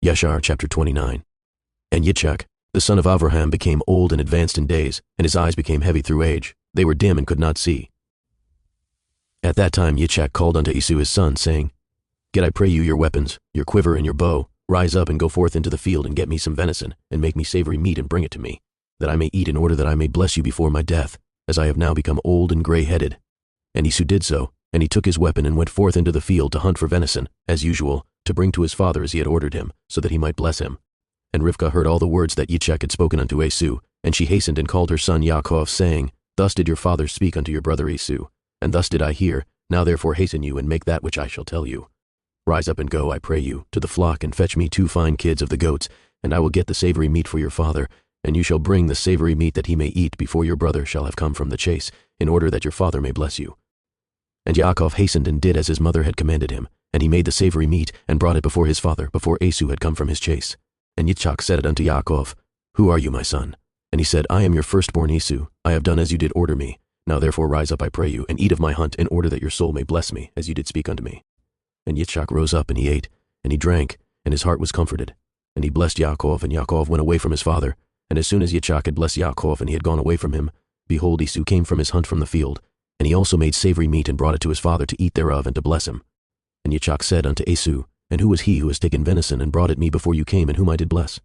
Yashar chapter 29. And Yitzchak, the son of Avraham, became old and advanced in days, and his eyes became heavy through age. They were dim and could not see. At that time Yitzchak called unto Esau his son, saying, Get, I pray you, your weapons, your quiver and your bow. Rise up and go forth into the field, and get me some venison, and make me savory meat, and bring it to me, that I may eat, in order that I may bless you before my death, as I have now become old and gray-headed. And Esau did so, and he took his weapon and went forth into the field to hunt for venison, as usual, to bring to his father as he had ordered him, so that he might bless him. And Rivkah heard all the words that Yitzchak had spoken unto Esau, and she hastened and called her son Yaakov, saying, Thus did your father speak unto your brother Esau, and thus did I hear. Now therefore hasten you, and make that which I shall tell you. Rise up and go, I pray you, to the flock, and fetch me 2 fine kids of the goats, and I will get the savory meat for your father, and you shall bring the savory meat that he may eat before your brother shall have come from the chase, in order that your father may bless you. And Yaakov hastened and did as his mother had commanded him, and he made the savory meat, and brought it before his father, before Esau had come from his chase. And Yitzchak said unto Yaakov, Who are you, my son? And he said, I am your firstborn Esau. I have done as you did order me. Now therefore rise up, I pray you, and eat of my hunt, in order that your soul may bless me, as you did speak unto me. And Yitzchak rose up, and he ate, and he drank, and his heart was comforted. And he blessed Yaakov, and Yaakov went away from his father. And as soon as Yitzchak had blessed Yaakov, and he had gone away from him, behold, Esau came from his hunt from the field. And he also made savory meat, and brought it to his father to eat thereof, and to bless him. And Yitzchak said unto Esau, And who was he who has taken venison, and brought it me before you came, and whom I did bless?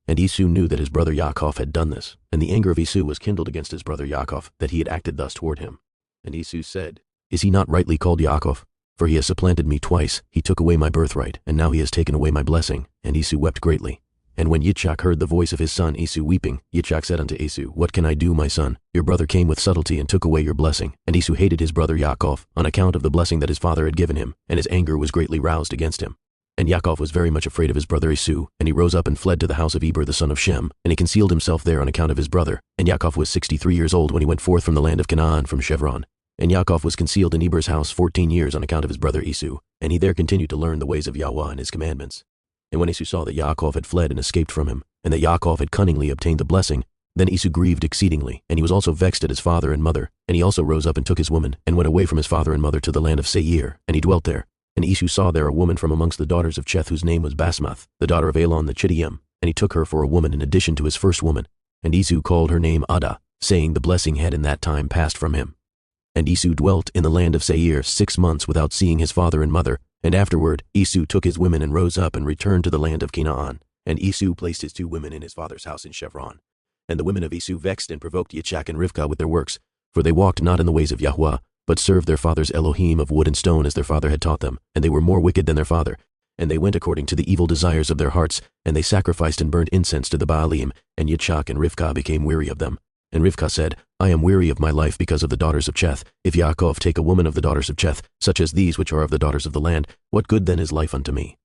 And Esau knew that his brother Yaakov had done this, and the anger of Esau was kindled against his brother Yaakov, that he had acted thus toward him. And Esau said, Is he not rightly called Yaakov? For he has supplanted me twice. He took away my birthright, and now he has taken away my blessing. And Esau wept greatly. And when Yitzchak heard the voice of his son Esau weeping, Yitzchak said unto Esau, What can I do, my son? Your brother came with subtlety and took away your blessing. And Esau hated his brother Yaakov, on account of the blessing that his father had given him, and his anger was greatly roused against him. And Yaakov was very much afraid of his brother Esau, and he rose up and fled to the house of Eber the son of Shem, and he concealed himself there on account of his brother. And Yaakov was 63 years old when he went forth from the land of Canaan from Chevron. And Yaakov was concealed in Eber's house 14 years on account of his brother Esau, and he there continued to learn the ways of Yahweh and his commandments. And when Esau saw that Yaakov had fled and escaped from him, and that Yaakov had cunningly obtained the blessing, then Esau grieved exceedingly, and he was also vexed at his father and mother. And he also rose up and took his woman, and went away from his father and mother to the land of Seir, and he dwelt there. And Esau saw there a woman from amongst the daughters of Cheth, whose name was Basmath, the daughter of Elon the Chittiam, and he took her for a woman in addition to his first woman. And Esau called her name Adah, saying the blessing had in that time passed from him. And Esau dwelt in the land of Seir 6 months without seeing his father and mother. And afterward Esau took his women and rose up and returned to the land of Canaan. And Esau placed his 2 women in his father's house in Chevron. And the women of Esau vexed and provoked Yitzchak and Rivkah with their works, for they walked not in the ways of Yahweh, but served their father's Elohim of wood and stone as their father had taught them, and they were more wicked than their father. And they went according to the evil desires of their hearts, and they sacrificed and burned incense to the Baalim, and Yitzchak and Rivkah became weary of them. And Rivkah said, I am weary of my life because of the daughters of Cheth. If Yaakov take a woman of the daughters of Cheth, such as these which are of the daughters of the land, what good then is life unto me?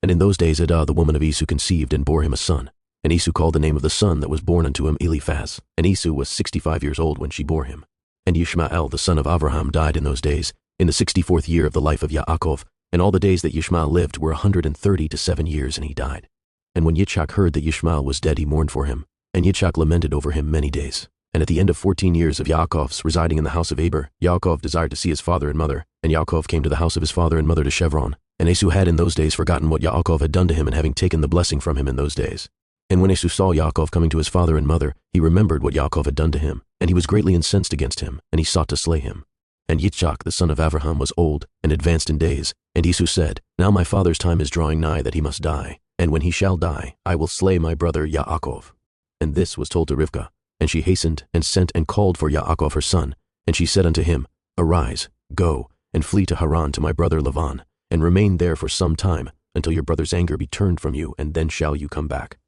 And in those days Adah the woman of Esau conceived and bore him a son. And Esau called the name of the son that was born unto him Eliphaz. And Esau was 65 years old when she bore him. And Yishmael the son of Avraham died in those days, in the 64th year of the life of Yaakov. And all the days that Yishmael lived were 130 to 7 years, and he died. And when Yitzchak heard that Yishmael was dead, he mourned for him. And Yitzchak lamented over him many days. And at the end of 14 years of Yaakov's residing in the house of Eber, Yaakov desired to see his father and mother. And Yaakov came to the house of his father and mother to Chevron. And Esau had in those days forgotten what Yaakov had done to him, and having taken the blessing from him in those days. And when Esau saw Yaakov coming to his father and mother, he remembered what Yaakov had done to him, and he was greatly incensed against him, and he sought to slay him. And Yitzchak the son of Avraham was old, and advanced in days. And Esau said, Now my father's time is drawing nigh that he must die, and when he shall die, I will slay my brother Yaakov. And this was told to Rivkah, and she hastened and sent and called for Yaakov her son. And she said unto him, Arise, go, and flee to Haran to my brother Lavan, and remain there for some time, until your brother's anger be turned from you, and then shall you come back.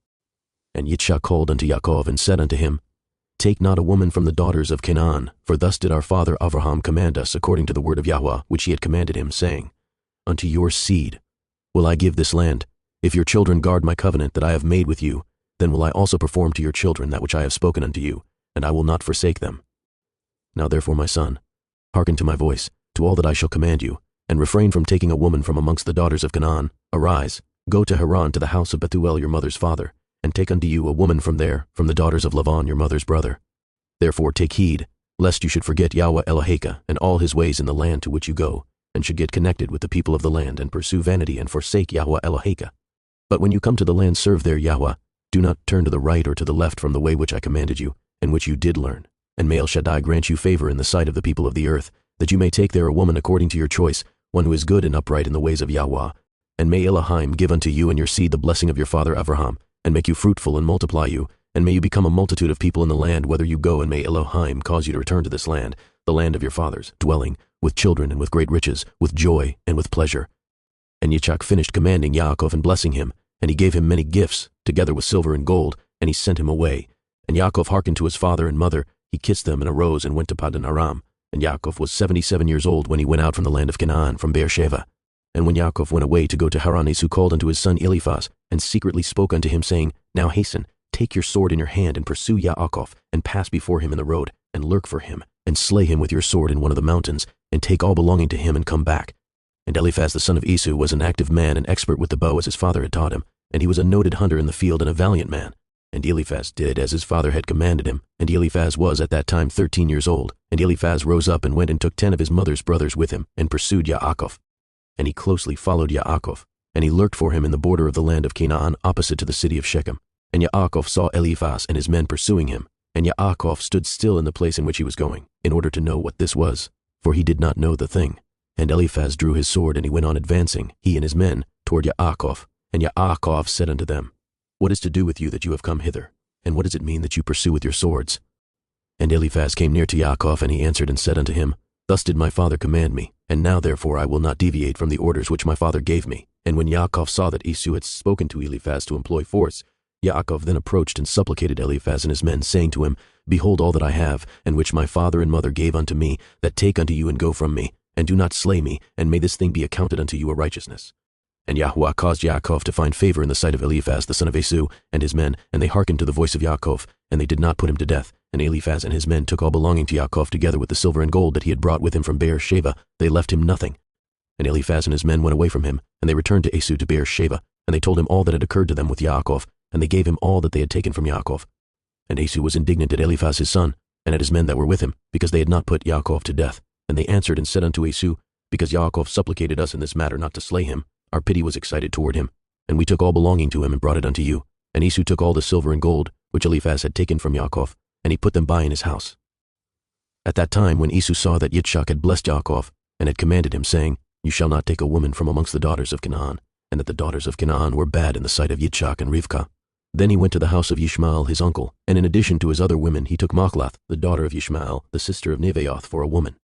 And Yitzchak called unto Yaakov, and said unto him, Take not a woman from the daughters of Canaan, for thus did our father Avraham command us, according to the word of Yahweh, which he had commanded him, saying, Unto your seed will I give this land. If your children guard my covenant that I have made with you, then will I also perform to your children that which I have spoken unto you, and I will not forsake them. Now therefore, my son, hearken to my voice, to all that I shall command you, and refrain from taking a woman from amongst the daughters of Canaan. Arise, go to Haran to the house of Bethuel your mother's father, and take unto you a woman from there, from the daughters of Lavan your mother's brother. Therefore take heed, lest you should forget Yahweh Eloheka and all his ways in the land to which you go, and should get connected with the people of the land, and pursue vanity, and forsake Yahweh Eloheka. But when you come to the land, serve there Yahweh. Do not turn to the right or to the left from the way which I commanded you, and which you did learn. And may El Shaddai grant you favor in the sight of the people of the earth, that you may take there a woman according to your choice, one who is good and upright in the ways of Yahweh. And may Elohim give unto you and your seed the blessing of your father Abraham, and make you fruitful and multiply you, and may you become a multitude of people in the land whither you go, and may Elohim cause you to return to this land, the land of your fathers, dwelling, with children and with great riches, with joy and with pleasure. And Yitzchak finished commanding Yaakov and blessing him, and he gave him many gifts, together with silver and gold, and he sent him away. And Yaakov hearkened to his father and mother. He kissed them and arose and went to Paddan Aram. And Yaakov was 77 years old when he went out from the land of Canaan, from Beersheba. And when Yaakov went away to go to Haran, Esau called unto his son Eliphaz, and secretly spoke unto him, saying, Now hasten, take your sword in your hand, and pursue Yaakov, and pass before him in the road, and lurk for him, and slay him with your sword in one of the mountains, and take all belonging to him, and come back. And Eliphaz the son of Esau was an active man and expert with the bow, as his father had taught him, and he was a noted hunter in the field and a valiant man. And Eliphaz did as his father had commanded him. And Eliphaz was at that time 13 years old. And Eliphaz rose up and went and took 10 of his mother's brothers with him, and pursued Yaakov. And he closely followed Yaakov, and he lurked for him in the border of the land of Canaan, opposite to the city of Shechem. And Yaakov saw Eliphaz and his men pursuing him. And Yaakov stood still in the place in which he was going, in order to know what this was, for he did not know the thing. And Eliphaz drew his sword, and he went on advancing, he and his men, toward Yaakov. And Yaakov said unto them, What is to do with you that you have come hither? And what does it mean that you pursue with your swords? And Eliphaz came near to Yaakov, and he answered and said unto him, Thus did my father command me, and now therefore I will not deviate from the orders which my father gave me. And when Yaakov saw that Esau had spoken to Eliphaz to employ force, Yaakov then approached and supplicated Eliphaz and his men, saying to him, Behold all that I have, and which my father and mother gave unto me, that take unto you and go from me, and do not slay me, and may this thing be accounted unto you a righteousness. And Yahweh caused Yaakov to find favor in the sight of Eliphaz the son of Esau and his men, and they hearkened to the voice of Yaakov, and they did not put him to death. And Eliphaz and his men took all belonging to Yaakov, together with the silver and gold that he had brought with him from Beersheba. They left him nothing. And Eliphaz and his men went away from him, and they returned to Esau to Beersheba, and they told him all that had occurred to them with Yaakov, and they gave him all that they had taken from Yaakov. And Esau was indignant at Eliphaz his son, and at his men that were with him, because they had not put Yaakov to death. And they answered and said unto Esau, Because Yaakov supplicated us in this matter not to slay him, our pity was excited toward him, and we took all belonging to him and brought it unto you. And Esau took all the silver and gold, which Eliphaz had taken from Yaakov, and he put them by in his house. At that time, when Esau saw that Yitzchak had blessed Yaakov, and had commanded him, saying, You shall not take a woman from amongst the daughters of Canaan, and that the daughters of Canaan were bad in the sight of Yitzchak and Rivkah, then he went to the house of Ishmael his uncle, and in addition to his other women he took Machlath, the daughter of Ishmael, the sister of Nevaioth, for a woman.